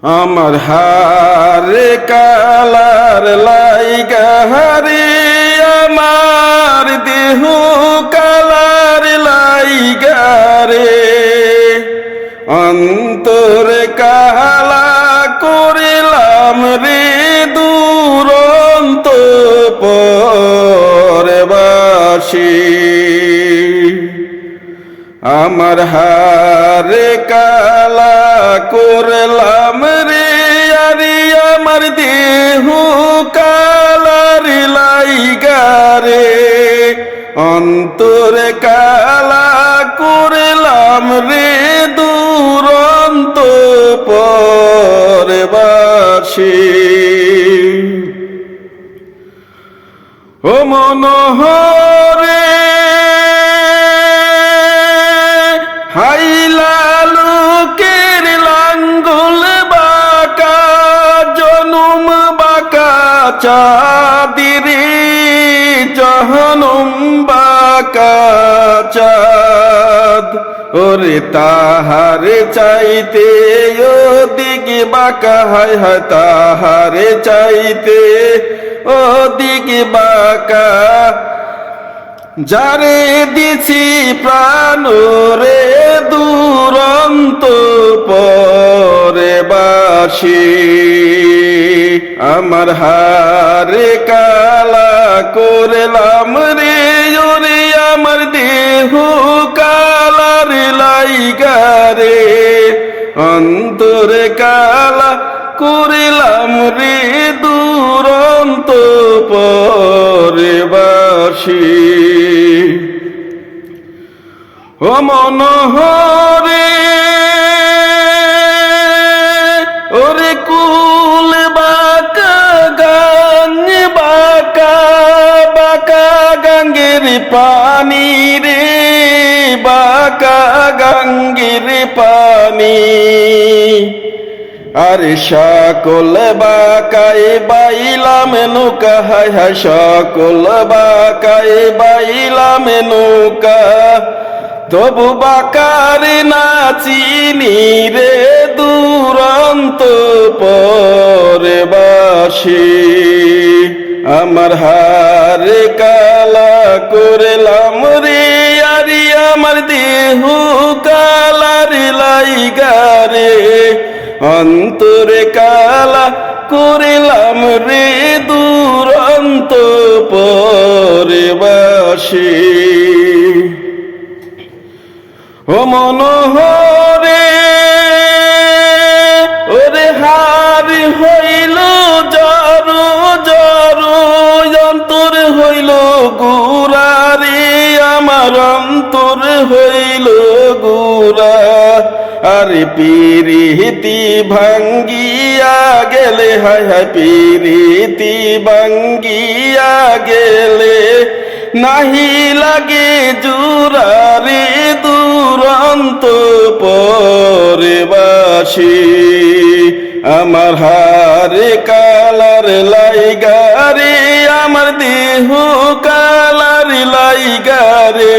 আমার হারে কালার লাইগা হারে আমার দেহ কালার লাইগা রে অন্তরে কালা করিলাম রে দুরন্ত পরবাসী আমার হারে কালা করলাম রে আরে আমার দেহ কালার লাইগা রে অন্তরে কালা করলাম রে দুরন্ত পরবাসী ও মনোহরে হাইলা লোকের লাঙ্গল বাঁকা জনম বাঁকা চাঁদিরে জহনম বাঁকা চাঁদ ওরে তাহারে চাইতে ওদিকে বাঁকা হায় হায় তাহারে চাইতে ওদিকে বাঁকা যারে দিছি প্রাণ রে দুরন্ত পরবাসী আমার হারে কালা করলাম রে ওরে আমার দেহ কালার লাইগা রে অন্তরে কালা করলাম রে দুরন্ত পরবাসী ও মনোহরে ওরে কুল বাঁকা গাঙ্গ বাঁকা বাঁকা গাঙ্গের পানি রে বাঁকা গাঙ্গের পানি আরে সকল বাঁকাই বাইলাম নৌকা হায় হায় সকল বাঁকাই বাইলাম নৌকা তবু বাঁকার নাচিনি রে দুরন্ত পরবাসী আমার হারে কালা করলাম রে আরে আমার দেহ কালার লাইগা রে অন্তরে কালা করলাম রে দুরন্ত পরবাসী ও মনোহরে ওরে হার হইল জড়ো জড়ো অন্তর হইল গুড়া রে আমার অন্তর হইল গুড়া আরে পিরিতি ভাঙ্গিয়া গেলে হায় হায় পিরিতি ভাঙ্গিয়া গেলে নাহি লাগে জুরা রে দুরন্ত পরবাসী আমার হারে কালার লাইগা রে আমার দেহ কালার লাইগা রে